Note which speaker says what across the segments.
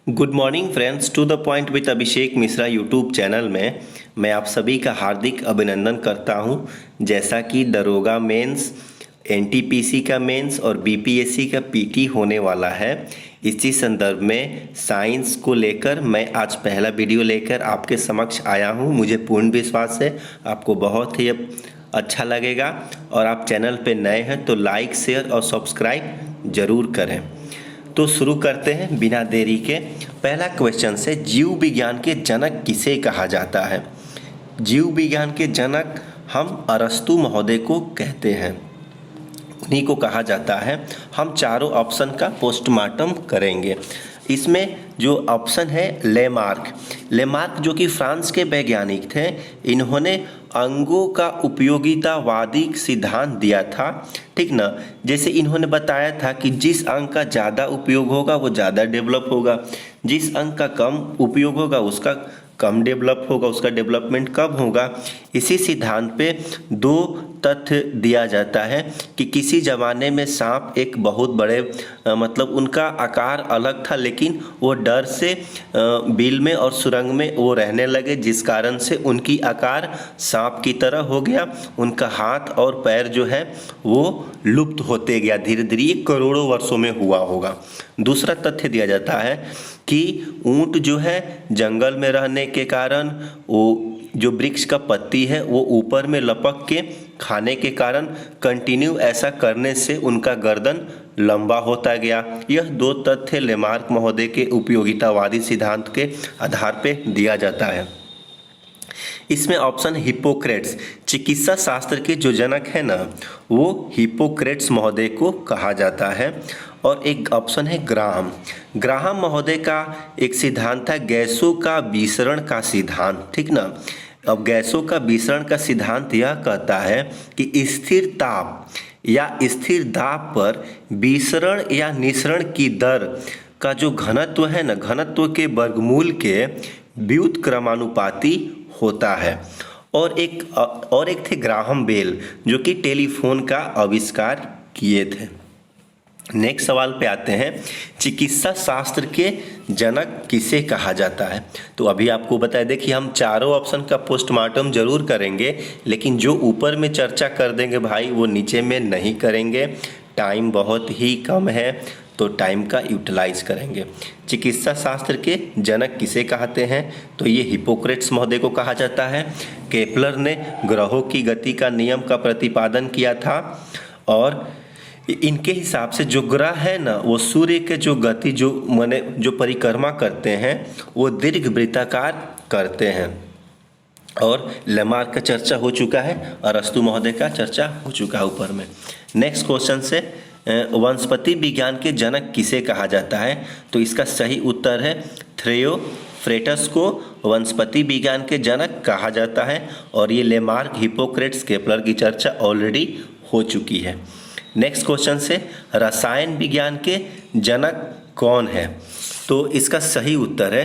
Speaker 1: Good morning friends, to the point with Abhishek Mishra YouTube channel में मैं आप सभी का हार्दिक अभिनंदन करता हूं। जैसा कि दरोगा मेंस, एनटीपीसी का मेंस और बीपीएससी का पीटी होने वाला है, इसी संदर्भ में साइंस को लेकर मैं आज पहला वीडियो लेकर आपके समक्ष आया हूं। मुझे पूर्ण विश्वास है आपको बहुत ही अच्छा लगेगा और आप चैनल पे नए हैं तो लाइक, शेयर और सब्सक्राइब ज़रूर करें। तो शुरू करते हैं बिना देरी के। पहला क्वेश्चन से, जीव विज्ञान के जनक किसे कहा जाता है? जीव विज्ञान के जनक हम अरस्तु महोदय को कहते हैं, उन्हीं को कहा जाता है। हम चारों ऑप्शन का पोस्टमार्टम करेंगे। इसमें जो ऑप्शन है लेमार्क जो कि फ्रांस के वैज्ञानिक थे, इन्होंने अंगों का उपयोगितावादी सिद्धांत दिया था, ठीक ना। जैसे इन्होंने बताया था कि जिस अंग का ज़्यादा उपयोग होगा वो ज़्यादा डेवलप होगा, जिस अंग का कम उपयोग होगा उसका कम डेवलप होगा, उसका डेवलपमेंट कम होगा। इसी सिद्धांत पे दो तथ्य दिया जाता है कि किसी ज़माने में सांप एक बहुत बड़े मतलब उनका आकार अलग था, लेकिन वो डर से बिल में और सुरंग में वो रहने लगे, जिस कारण से उनकी आकार सांप की तरह हो गया। उनका हाथ और पैर जो है वो लुप्त होते गया धीरे धीरे, ये करोड़ों वर्षों में हुआ होगा। दूसरा तथ्य दिया जाता है कि ऊंट जो है जंगल में रहने के कारण वो जो वृक्ष का पत्ती है वो ऊपर में लपक के खाने के कारण कंटिन्यू ऐसा करने से उनका गर्दन लंबा होता गया। यह दो तथ्य लेमार्क महोदय के उपयोगितावादी सिद्धांत के आधार पे दिया जाता है। इसमें ऑप्शन हिप्पोक्रेट्स, चिकित्सा शास्त्र के जो जनक है ना, वो हिप्पोक्रेट्स महोदय को कहा जाता है। और एक ऑप्शन है ग्राहम महोदय का एक सिद्धांत था गैसों का विसरण का सिद्धांत, ठीक ना। अब गैसों का विसरण का सिद्धांत यह कहता है कि स्थिर ताप या स्थिर दाब पर विसरण या निसरण की दर का जो घनत्व है ना, घनत्व के वर्गमूल के व्युत्क्रमानुपाती होता है। और एक थे ग्राहम बेल, जो कि टेलीफोन का आविष्कार किए थे। नेक्स्ट सवाल पे आते हैं, चिकित्सा शास्त्र के जनक किसे कहा जाता है? तो अभी आपको बताया, देखिए हम चारों ऑप्शन का पोस्टमार्टम जरूर करेंगे, लेकिन जो ऊपर में चर्चा कर देंगे भाई वो नीचे में नहीं करेंगे। टाइम बहुत ही कम है तो टाइम का यूटिलाइज करेंगे। चिकित्सा शास्त्र के जनक किसे कहते हैं? तो ये हिप्पोक्रेट्स महोदय को कहा जाता है। केपलर ने ग्रहों की गति का नियम का प्रतिपादन किया था और इनके हिसाब से जो ग्रह है ना, वो सूर्य के जो गति जो परिक्रमा करते हैं वो दीर्घ वृत्ताकार करते हैं। और लेमार्क का चर्चा हो चुका है, अरस्तु महोदय का चर्चा हो चुका है ऊपर में। नेक्स्ट क्वेश्चन से, वनस्पति विज्ञान के जनक किसे कहा जाता है? तो इसका सही उत्तर है थ्योफ्रेटस को वनस्पति विज्ञान के जनक कहा जाता है। और ये लेमार्क, हिप्पोक्रेट्स, केपलर की चर्चा ऑलरेडी हो चुकी है। नेक्स्ट क्वेश्चन से, रसायन विज्ञान के जनक कौन है? तो इसका सही उत्तर है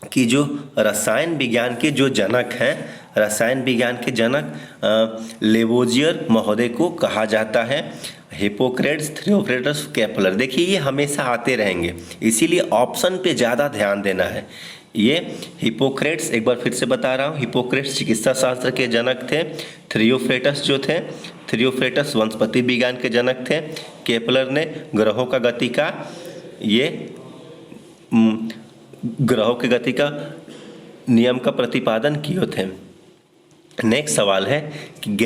Speaker 1: कि जो रसायन विज्ञान के जो जनक हैं, रसायन विज्ञान के जनक लेवोजियर महोदय को कहा जाता है। हिप्पोक्रेट्स, थ्योफ्रेटस, केपलर, देखिए ये हमेशा आते रहेंगे, इसीलिए ऑप्शन पे ज़्यादा ध्यान देना है। ये हिप्पोक्रेट्स, एक बार फिर से बता रहा हूँ, हिप्पोक्रेट्स चिकित्सा शास्त्र के जनक थे। थ्योफ्रेटस वनस्पति विज्ञान के जनक थे। केपलर ने ग्रहों का गति का ग्रहों की गति का नियम का प्रतिपादन किए थे। नेक्स्ट सवाल है कि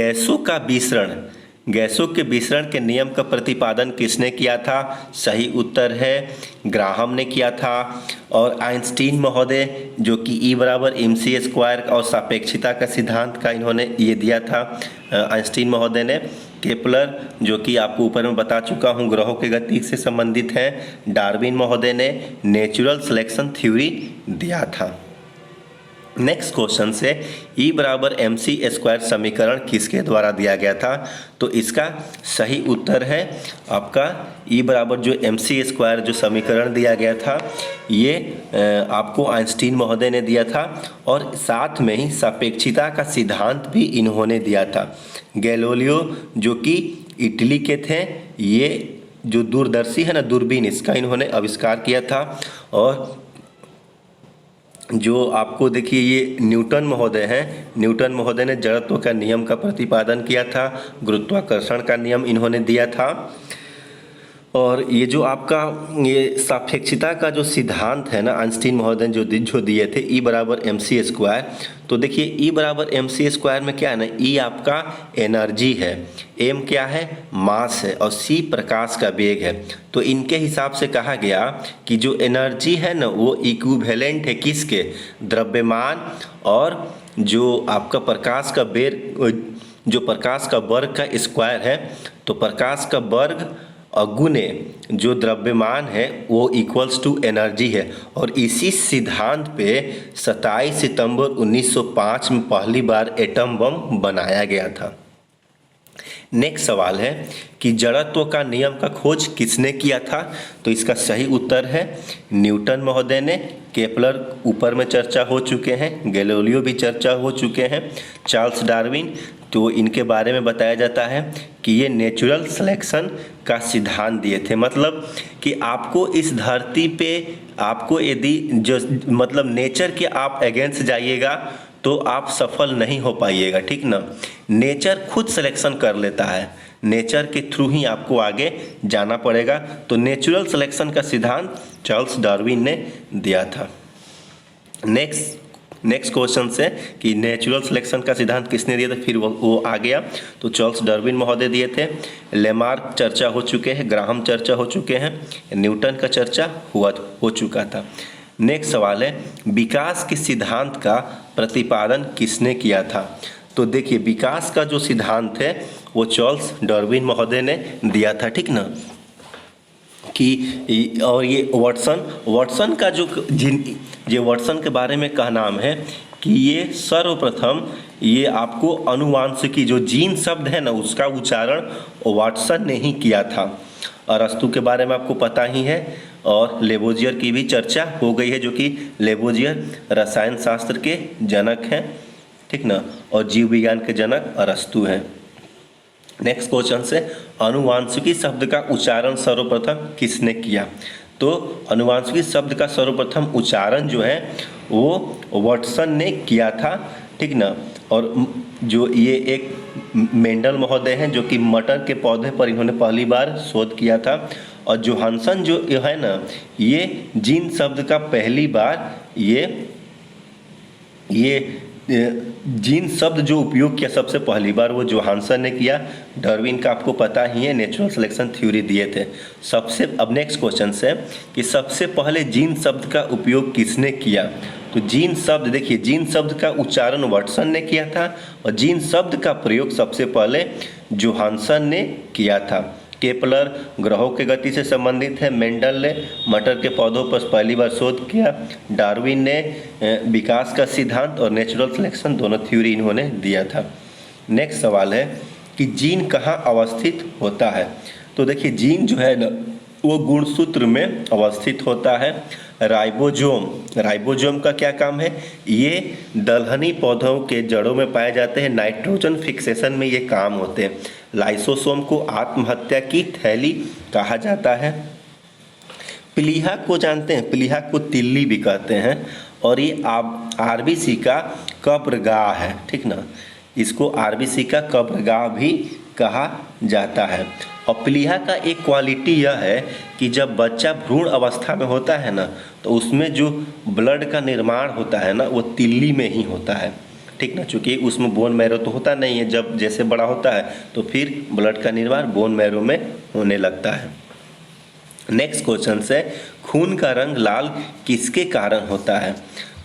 Speaker 1: गैसों के विसरण के नियम का प्रतिपादन किसने किया था? सही उत्तर है ग्राहम ने किया था। और आइंस्टीन महोदय, जो कि E = mc² और सापेक्षिता का सिद्धांत का इन्होंने ये दिया था, आइंस्टीन महोदय ने। केपलर, जो कि आपको ऊपर में बता चुका हूँ ग्रहों की गति से संबंधित है। डार्विन महोदय ने नेचुरल सिलेक्शन थ्योरी दिया था। नेक्स्ट क्वेश्चन से, E = mc² समीकरण किसके द्वारा दिया गया था? तो इसका सही उत्तर है आपका E जो mc² जो समीकरण दिया गया था, ये आपको आइंस्टीन महोदय ने दिया था। और साथ में ही सापेक्षिता का सिद्धांत भी इन्होंने दिया था। गैलीलियो, जो कि इटली के थे, ये जो दूरदर्शी है ना, दूरबीन, इसका इन्होंने आविष्कार किया था। और जो आपको देखिए ये न्यूटन महोदय हैं, न्यूटन महोदय ने जड़त्व का नियम का प्रतिपादन किया था, गुरुत्वाकर्षण का नियम इन्होंने दिया था। और ये जो आपका ये सापेक्षता का जो सिद्धांत है ना, आइंस्टीन महोदय जो दिए थे, E बराबर mc²। तो देखिए E बराबर mc² में क्या है ना, E आपका एनर्जी है, m क्या है, मास है, और c प्रकाश का वेग है। तो इनके हिसाब से कहा गया कि जो एनर्जी है ना वो इक्विवेलेंट है किसके, द्रव्यमान और जो आपका प्रकाश का वेग, जो प्रकाश का वर्ग का स्क्वायर है। तो प्रकाश का वर्ग गुने जो द्रव्यमान है वो इक्वल्स टू एनर्जी है। और इसी सिद्धांत पे 27 सितंबर 1905 में पहली बार एटम बम बनाया गया था। नेक्स्ट सवाल है कि जड़त्व का नियम का खोज किसने किया था। तो इसका सही उत्तर है न्यूटन महोदय ने। केपलर ऊपर में चर्चा हो चुके हैं, गैलीलियो भी चर्चा हो चुके हैं, चार्ल्स डार्विन, तो इनके बारे में बताया जाता है कि ये नेचुरल सिलेक्शन का सिद्धांत दिए थे। मतलब कि आपको इस धरती पे आपको यदि जो मतलब नेचर के आप अगेंस्ट जाइएगा तो आप सफल नहीं हो पाइएगा, ठीक ना। नेचर खुद सिलेक्शन कर लेता है, नेचर के थ्रू ही आपको आगे जाना पड़ेगा। तो नेचुरल सिलेक्शन का सिद्धांत चार्ल्स डार्विन ने दिया था। नेक्स्ट क्वेश्चन से कि नेचुरल सिलेक्शन का सिद्धांत किसने दिया था, फिर वो आ गया। तो चार्ल्स डार्विन महोदय दिए थे। लेमार्क चर्चा हो चुके हैं, ग्राहम चर्चा हो चुके हैं, न्यूटन का चर्चा हो चुका था। नेक्स्ट सवाल है विकास के सिद्धांत का प्रतिपादन किसने किया था। तो देखिए विकास का जो सिद्धांत है वो चार्ल्स डार्विन महोदय ने दिया था, ठीक ना। कि और ये वाटसन का जो वाटसन के बारे में का नाम है कि ये सर्वप्रथम ये आपको अनुवांशिकी जो जीन शब्द है ना उसका उच्चारण वाटसन ने ही किया था। अरस्तु के बारे में आपको पता ही है, और लेबोजियर की भी चर्चा हो गई है, जो कि लेबोजियर रसायन शास्त्र के जनक हैं, ठीक ना, और जीव विज्ञान के जनक अरस्तु हैं। नेक्स्ट क्वेश्चन से अनुवांशिकी शब्द का उच्चारण सर्वप्रथम किसने किया। तो अनुवांशिकी शब्द का सर्वप्रथम उच्चारण जो है वो वाटसन ने किया था, ठीक ना। और जो ये एक मेंडल महोदय हैं जो कि मटर के पौधे पर इन्होंने पहली बार शोध किया था। और जोहानसन जो है ना ये जीन शब्द का पहली बार ये जीन शब्द जो उपयोग किया सबसे पहली बार वो जोहानसन ने किया। डार्विन का आपको पता ही है, नेचुरल सिलेक्शन थ्योरी दिए थे। अब नेक्स्ट क्वेश्चन से कि सबसे पहले जीन शब्द का उपयोग किसने किया। तो जीन शब्द देखिए, जीन शब्द का उच्चारण वाटसन ने किया था और जीन शब्द का प्रयोग सबसे पहले जोहानसन ने किया था। केपलर ग्रहों के गति से संबंधित है, मेंडल ने मटर के पौधों पर पहली बार शोध किया, डार्विन ने विकास का सिद्धांत और नेचुरल सिलेक्शन दोनों थ्योरी इन्होंने दिया था। नेक्स्ट सवाल है कि जीन कहाँ अवस्थित होता है। तो देखिए जीन जो है ना वो गुणसूत्र में अवस्थित होता है। राइबोसोम का क्या काम है, ये दलहनी पौधों के जड़ों में पाए जाते हैं, नाइट्रोजन फिक्सेशन में ये काम होते हैं। लाइसोसोम को आत्महत्या की थैली कहा जाता है। प्लीहा को जानते हैं, प्लीहा को तिल्ली भी कहते हैं। और ये आरबीसी का कब्रगाह है, ठीक ना, इसको आरबीसी का कब्रगाह भी कहा जाता है। और प्लीहा का एक क्वालिटी यह है कि जब बच्चा भ्रूण अवस्था में होता है ना तो उसमें जो ब्लड का निर्माण होता है ना वो तिल्ली में ही होता है, ठीक ना, चूँकि उसमें बोन मैरो तो होता नहीं है। जब जैसे बड़ा होता है तो फिर ब्लड का निर्माण बोन मैरो में होने लगता है। नेक्स्ट क्वेश्चन से खून का रंग लाल किसके कारण होता है।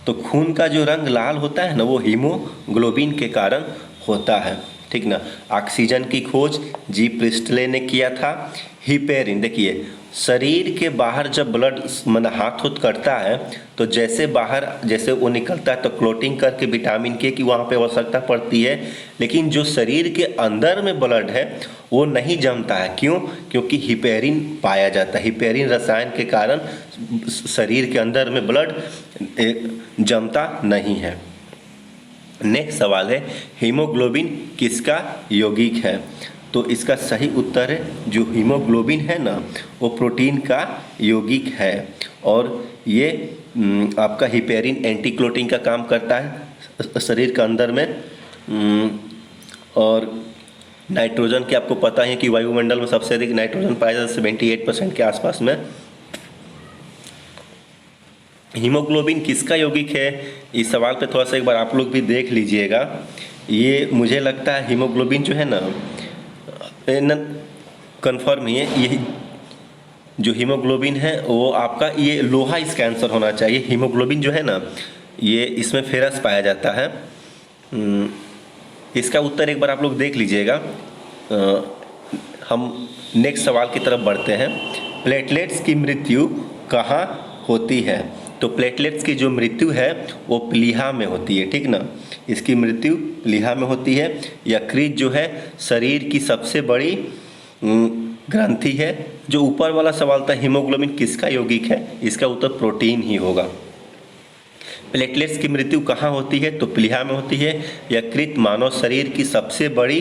Speaker 1: तो खून का जो रंग लाल होता है ना वो हीमोग्लोबिन के कारण होता है, ठीक ना। ऑक्सीजन की खोज जी प्रिस्टले ने किया था। हिपेरिन देखिए, शरीर के बाहर जब ब्लड मतलब हाथ करता है तो जैसे वो निकलता है तो क्लोटिंग करके विटामिन के की वहाँ पे आवश्यकता पड़ती है। लेकिन जो शरीर के अंदर में ब्लड है वो नहीं जमता है, क्यों, क्योंकि हिपेरिन पाया जाता है। हिपेरिन रसायन के कारण शरीर के अंदर में ब्लड जमता नहीं है। नेक्स्ट सवाल है हीमोग्लोबिन किसका यौगिक है। तो इसका सही उत्तर है जो हीमोग्लोबिन है ना, वो प्रोटीन का यौगिक है और ये आपका हिपेरिन एंटीक्लोटिंग का काम करता है शरीर के अंदर में। और नाइट्रोजन के आपको पता है कि वायुमंडल में सबसे अधिक नाइट्रोजन पाया जाता है 78% के आसपास में। हीमोग्लोबिन किसका यौगिक है, इस सवाल पे थोड़ा सा एक बार आप लोग भी देख लीजिएगा। ये मुझे लगता है हीमोग्लोबिन जो है ना कन्फर्म ही है, ये जो हीमोग्लोबिन है वो आपका ये लोहा इसका आंसर होना चाहिए। हीमोग्लोबिन जो है ना ये इसमें फेरस पाया जाता है। इसका उत्तर एक बार आप लोग देख लीजिएगा। हम नेक्स्ट सवाल की तरफ बढ़ते हैं। प्लेटलेट्स की मृत्यु कहाँ होती है? तो प्लेटलेट्स की जो मृत्यु है वो प्लीहा में होती है, ठीक ना। इसकी मृत्यु प्लीहा में होती है। यकृत जो है शरीर की सबसे बड़ी ग्रंथि है। जो ऊपर वाला सवाल था हीमोग्लोबिन किसका यौगिक है, इसका उत्तर प्रोटीन ही होगा। प्लेटलेट्स की मृत्यु कहाँ होती है? तो प्लीहा में होती है। यकृत मानव शरीर की सबसे बड़ी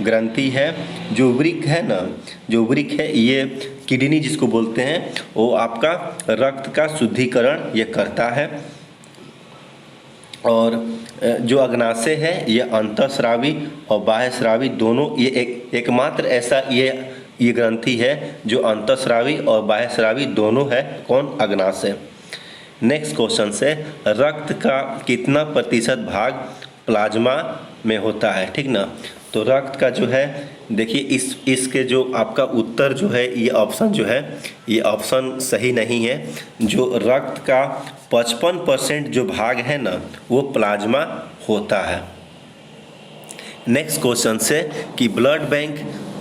Speaker 1: ग्रंथि है। जो वृक्क है ना, जो वृक्क है ये किडनी जिसको बोलते हैं, वो आपका रक्त का शुद्धिकरण ये करता है। और जो अग्नाशय है ये अंतःस्रावी और बाह्यस्रावी दोनों, ये एकमात्र ऐसा ये ग्रंथि है जो अंतःस्रावी और बाह्यस्रावी दोनों है। कौन? अग्नाशय। नेक्स्ट क्वेश्चन से रक्त का कितना प्रतिशत भाग प्लाज्मा में होता है, ठीक ना। तो रक्त का जो है देखिए इसके जो आपका उत्तर जो है ये ऑप्शन जो है ये ऑप्शन सही नहीं है। जो रक्त का 55% जो भाग है ना वो प्लाज्मा होता है। नेक्स्ट क्वेश्चन से कि ब्लड बैंक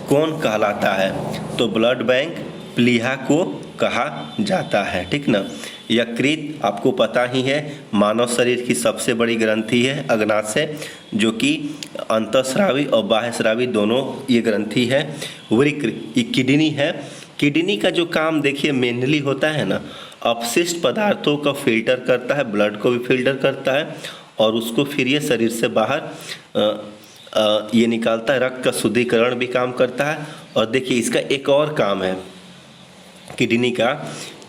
Speaker 1: कौन कहलाता है? तो ब्लड बैंक प्लीहा को कहा जाता है, ठीक ना। यकृत आपको पता ही है मानव शरीर की सबसे बड़ी ग्रंथि है अग्नाशय, जो कि अंतःस्रावी और बाह्यस्रावी दोनों ये ग्रंथि है। वृक्क ये किडनी है। किडनी का जो काम देखिए मेनली होता है ना, अपशिष्ट पदार्थों का फिल्टर करता है, ब्लड को भी फिल्टर करता है और उसको फिर ये शरीर से बाहर ये निकालता है। रक्त का शुद्धिकरण भी काम करता है। और देखिए इसका एक और काम है किडनी का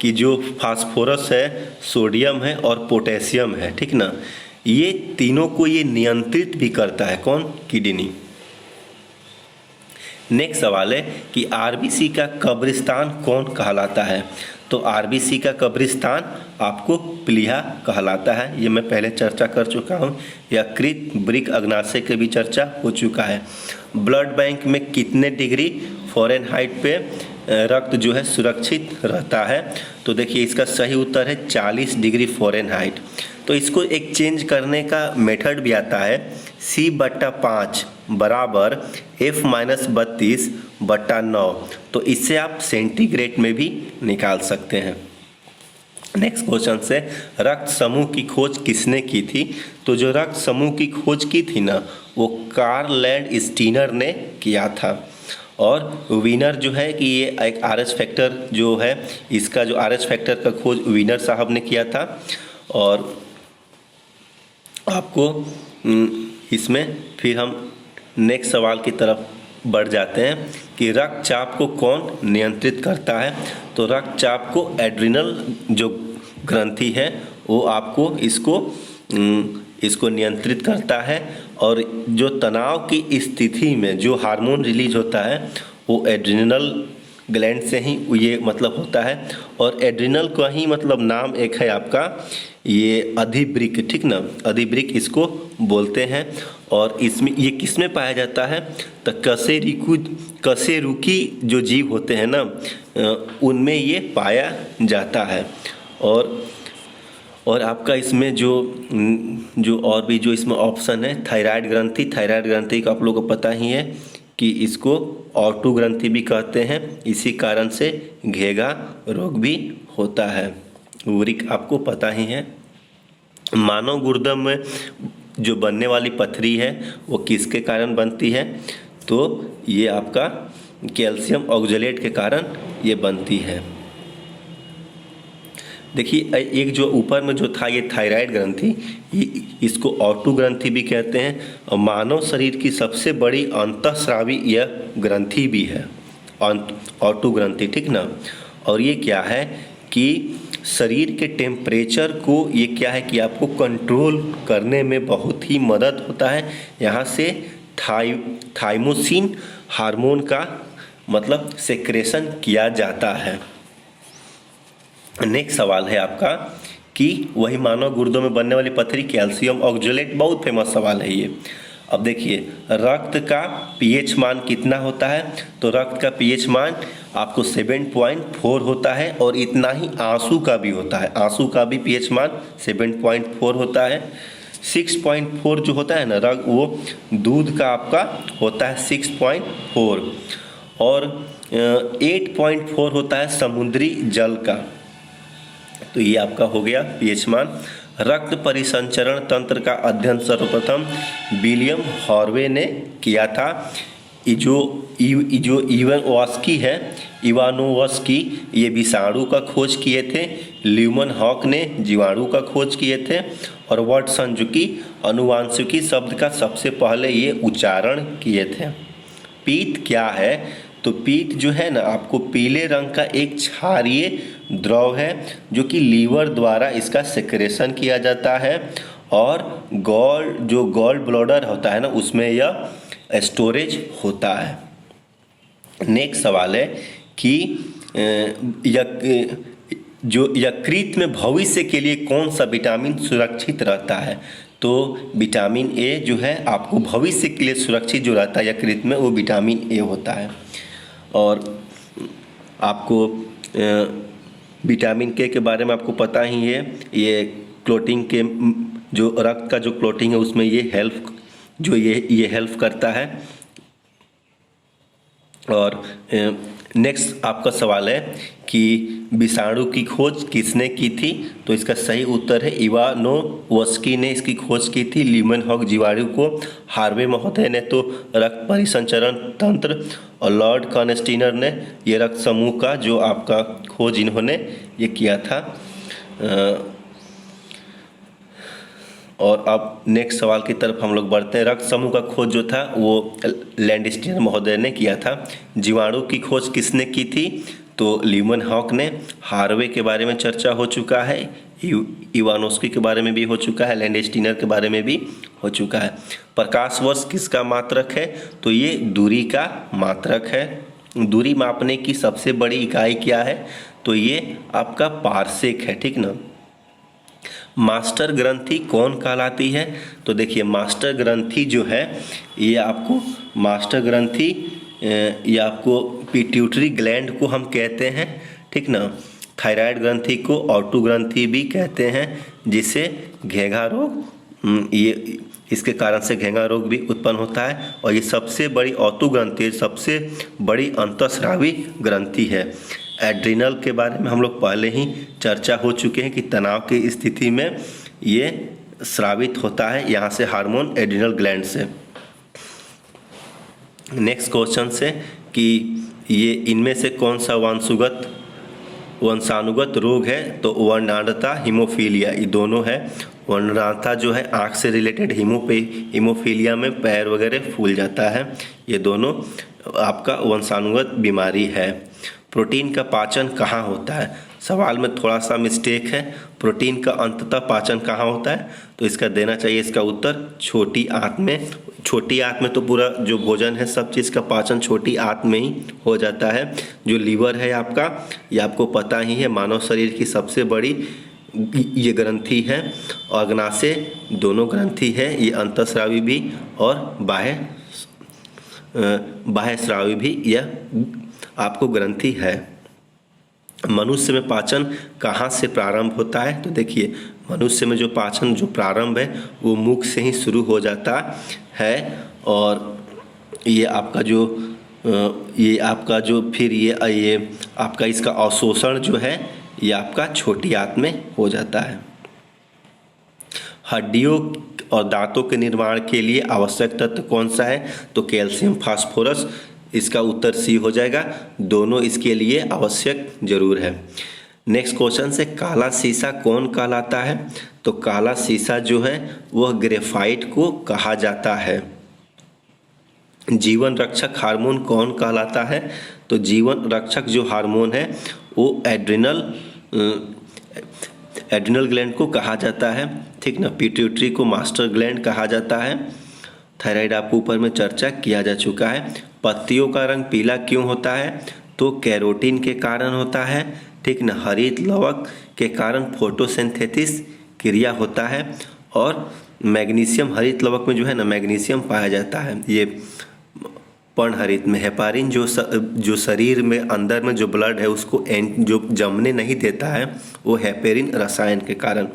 Speaker 1: कि जो फास्फोरस है, सोडियम है और पोटेशियम है, ठीक ना, ये तीनों को ये नियंत्रित भी करता है। कौन? किडनी। नेक्स्ट सवाल है कि आरबीसी का कब्रिस्तान कौन कहलाता है? तो आरबीसी का कब्रिस्तान आपको प्लीहा कहलाता है। ये मैं पहले चर्चा कर चुका हूँ। यकृत, वृक्क, अग्नाशय के भी चर्चा हो चुका है। ब्लड बैंक में कितने डिग्री फ़ारेनहाइट पे रक्त जो है सुरक्षित रहता है? तो देखिए इसका सही उत्तर है 40 डिग्री फ़ारेनहाइट। तो इसको एक चेंज करने का मेथड भी आता है। C/5 बराबर F-32/9। तो इससे आप सेंटीग्रेड में भी निकाल सकते हैं। नेक्स्ट क्वेश्चन से रक्त समूह की खोज किसने की थी? तो जो रक्त समूह की खोज की थी ना वो कार्ल लैंडस्टीनर ने किया था। और वीनर जो है कि ये एक आरएच फैक्टर जो है, इसका जो आरएच फैक्टर का खोज वीनर साहब ने किया था। और आपको इसमें फिर हम नेक्स्ट सवाल की तरफ बढ़ जाते हैं कि रक्तचाप को कौन नियंत्रित करता है? तो रक्तचाप को एड्रिनल जो ग्रंथि है वो आपको इसको नियंत्रित करता है। और जो तनाव की स्थिति में जो हार्मोन रिलीज होता है वो एड्रिनल ग्लैंड से ही ये मतलब होता है। और एड्रिनल का ही मतलब नाम एक है आपका ये अधिवृक्क, ठीक ना, अधिवृक्क इसको बोलते हैं। और इसमें ये किस में पाया जाता है? तो कशेरुकी जो जीव होते हैं ना उनमें ये पाया जाता है। और आपका इसमें जो और भी जो इसमें ऑप्शन है थायराइड ग्रंथि। थायराइड ग्रंथि का आप लोगों को पता ही है कि इसको ऑटो ग्रंथि भी कहते हैं। इसी कारण से घेगा रोग भी होता है। वृक्क आपको पता ही है। मानव गुर्दे में जो बनने वाली पथरी है वो किसके कारण बनती है? तो ये आपका कैल्शियम ऑक्जेलेट के कारण ये बनती है। देखिए एक जो ऊपर में जो था ये थायराइड ग्रंथि, इसको ऑटू ग्रंथि भी कहते हैं और मानव शरीर की सबसे बड़ी अंतःस्रावी यह ग्रंथि भी है, ऑटू ग्रंथि, ठीक ना। और ये क्या है कि शरीर के टेम्परेचर को ये क्या है कि आपको कंट्रोल करने में बहुत ही मदद होता है। यहाँ से थाइमोसिन हार्मोन का मतलब सेक्रेशन किया जाता है। नेक्स्ट सवाल है आपका कि वही मानव गुर्दों में बनने वाली पथरी कैल्शियम ऑक्जेलेट, बहुत फेमस सवाल है ये। अब देखिए रक्त का पीएच मान कितना होता है, तो रक्त का पीएच मान आपको 7.4 होता है और इतना ही आंसू का भी होता है, आंसू का भी पीएच मान 7.4 होता है। 6.4 जो होता है ना रक्त, वो दूध का आपका होता है 6.4 और 8.4 होता है समुद्री जल का। तो ये आपका हो गया पीएच मान। रक्त परिसंचरण तंत्र का अध्ययन सर्वप्रथम विलियम हॉर्वे ने किया था। जो इवानोवस्की ये विषाणु का खोज किए थे, ल्यूमन हॉक ने जीवाणु का खोज किए थे और वाटसन जो कि अनुवांशिकी शब्द का सबसे पहले ये उच्चारण किए थे। पीत क्या है, तो पीत जो है ना आपको पीले रंग का एक क्षारीय द्रव है जो कि लीवर द्वारा इसका सेक्रेशन किया जाता है और गॉल ब्लैडर होता है ना उसमें यह स्टोरेज होता है। नेक्स्ट सवाल है कि यकृत में भविष्य के लिए कौन सा विटामिन सुरक्षित रहता है, तो विटामिन ए जो है आपको भविष्य के लिए सुरक्षित जो रहता है यकृत में वो विटामिन ए होता है। और आपको विटामिन के बारे में आपको पता ही है, ये क्लोटिंग के जो रक्त का जो क्लोटिंग है उसमें ये हेल्प करता है। और नेक्स्ट आपका सवाल है कि विषाणु की खोज किसने की थी, तो इसका सही उत्तर है इवानोवस्की ने इसकी खोज की थी। ल्यूमन हॉक जीवाणु को हार्वे महोदय ने तो रक्त परिसंचरण तंत्र और लॉर्ड कॉन्स्टेनर ने ये रक्त समूह का जो आपका खोज इन्होंने ये किया था। और अब नेक्स्ट सवाल की तरफ हम लोग बढ़ते हैं। रक्त समूह का खोज जो था वो लैंडस्टीनर महोदय ने किया था। जीवाणु की खोज किसने की थी, तो ल्यूमन हॉक ने। हार्वे के बारे में चर्चा हो चुका है, इवानोस्की के बारे में भी हो चुका है, लैंडस्टीनर के बारे में भी हो चुका है। प्रकाश वर्ष किसका मात्रक है, तो ये दूरी का मात्रक है। दूरी मापने की सबसे बड़ी इकाई क्या है, तो ये आपका पारसेक है, ठीक ना। मास्टर ग्रंथि कौन कहलाती है, तो देखिए मास्टर ग्रंथि जो है ये आपको मास्टर ग्रंथि या आपको पिट्यूटरी ग्लैंड को हम कहते हैं, ठीक ना। थायराइड ग्रंथि को ऑटू ग्रंथि भी कहते हैं, जिसे घेंघा रोग ये इसके कारण से घेंघा रोग भी उत्पन्न होता है। और ये सबसे बड़ी ऑटू ग्रंथि सबसे बड़ी अंतःस्रावी ग्रंथि है। एड्रिनल के बारे में हम लोग पहले ही चर्चा हो चुके हैं कि तनाव की स्थिति में ये स्रावित होता है यहाँ से हार्मोन एड्रिनल ग्लैंड से। नेक्स्ट क्वेश्चन से कि ये इनमें से कौन सा वंशानुगत रोग है, तो वर्णांधता हीमोफीलिया ये दोनों है। वर्णांधता जो है आँख से रिलेटेड, हीमोफीलिया में पैर वगैरह फूल जाता है, ये दोनों आपका वंशानुगत बीमारी है। प्रोटीन का पाचन कहाँ होता है, सवाल में थोड़ा सा मिस्टेक है। प्रोटीन का अंततः पाचन कहाँ होता है, तो इसका देना चाहिए इसका उत्तर छोटी आंत में। छोटी आंत में तो पूरा जो भोजन है सब चीज़ का पाचन छोटी आंत में ही हो जाता है। जो लीवर है आपका, ये आपको पता ही है मानव शरीर की सबसे बड़ी ये ग्रंथि है। अग्नाशय दोनों ग्रंथि है, ये अंतःस्रावी भी और बाह्य स्रावी भी यह आपको ग्रंथि है। मनुष्य में पाचन कहाँ से प्रारंभ होता है, तो देखिए मनुष्य में जो पाचन जो प्रारंभ है वो मुख से ही शुरू हो जाता है। और ये आपका जो फिर ये आपका इसका अवशोषण जो है ये आपका छोटी आंत में हो जाता है। हड्डियों और दांतों के निर्माण के लिए आवश्यक तत्व कौन सा है, तो कैल्शियम फास्फोरस, इसका उत्तर सी हो जाएगा। दोनों इसके लिए आवश्यक जरूर है। नेक्स्ट क्वेश्चन से काला शीशा कौन कहलाता है? तो काला शीशा जो है वह ग्रेफाइट को कहा जाता है। जीवन रक्षक हार्मोन कौन कहलाता है? तो जीवन रक्षक जो हार्मोन है वो एड्रिनल ग्लैंड को कहा जाता है, ठीक ना। पिट्यूटरी को मास्टर ग्लैंड कहा जाता है। थायराइड आपको ऊपर में चर्चा किया जा चुका है। पत्तियों का रंग पीला क्यों होता है? तो कैरोटीन के कारण होता है, ठीक ना। हरित लवक के कारण फोटोसिंथेसिस क्रिया होता है और मैग्नीशियम हरित लवक में जो है ना मैग्नीशियम पाया जाता है। ये पर्णहरित में हेपारिन जो शरीर में अंदर में जो ब्लड है उसको जो जमने नहीं देता है वो हेपेरिन रसायन के कारण।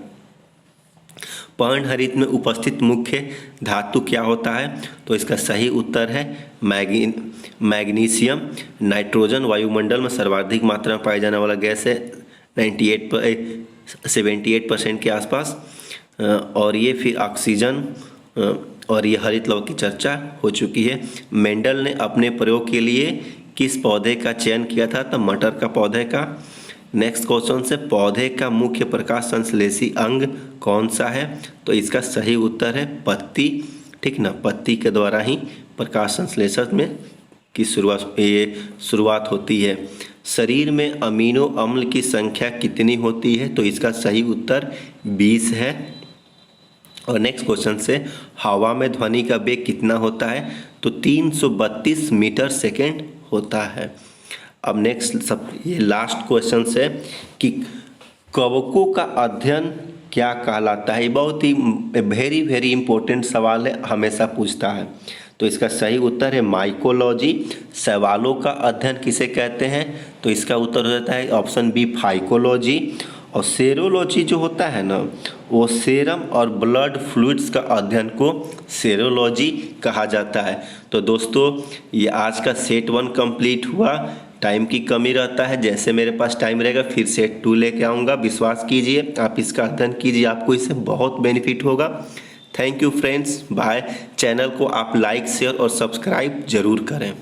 Speaker 1: पर्णहरित में उपस्थित मुख्य धातु क्या होता है? तो इसका सही उत्तर है मैग्नीशियम। नाइट्रोजन वायुमंडल में सर्वाधिक मात्रा में पाया जाने वाला गैस है 78% के आसपास। और ये फिर ऑक्सीजन और ये हरित लवक की चर्चा हो चुकी है। मेंडल ने अपने प्रयोग के लिए किस पौधे का चयन किया था? तो मटर का पौधे का। नेक्स्ट क्वेश्चन से पौधे का मुख्य प्रकाश संश्लेषी अंग कौन सा है? तो इसका सही उत्तर है पत्ती, ठीक ना। पत्ती के द्वारा ही प्रकाश संश्लेषण में की शुरुआत होती है। शरीर में अमीनो अम्ल की संख्या कितनी होती है? तो इसका सही उत्तर 20 है। और नेक्स्ट क्वेश्चन से हवा में ध्वनि का वेग कितना होता है? तो 332 मीटर सेकेंड होता है। अब नेक्स्ट ये लास्ट क्वेश्चन से कि कवकों का अध्ययन क्या कहलाता है? बहुत ही वेरी इंपॉर्टेंट सवाल है, हमेशा पूछता है। तो इसका सही उत्तर है माइकोलॉजी। शैवालों का अध्ययन किसे कहते हैं? तो इसका उत्तर हो जाता है ऑप्शन बी फाइकोलॉजी। और सेरोलॉजी जो होता है ना वो सेरम और ब्लड फ्लूइड्स का अध्ययन को सेरोलॉजी कहा जाता है। तो दोस्तों ये आज का सेट 1 कंप्लीट हुआ। टाइम की कमी रहता है, जैसे मेरे पास टाइम रहेगा फिर सेट 2 लेके आऊँगा। विश्वास कीजिए, आप इसका अध्ययन कीजिए, आपको इससे बहुत बेनिफिट होगा। Thank you friends, bye. Channel को आप लाइक शेयर और सब्सक्राइब जरूर करें।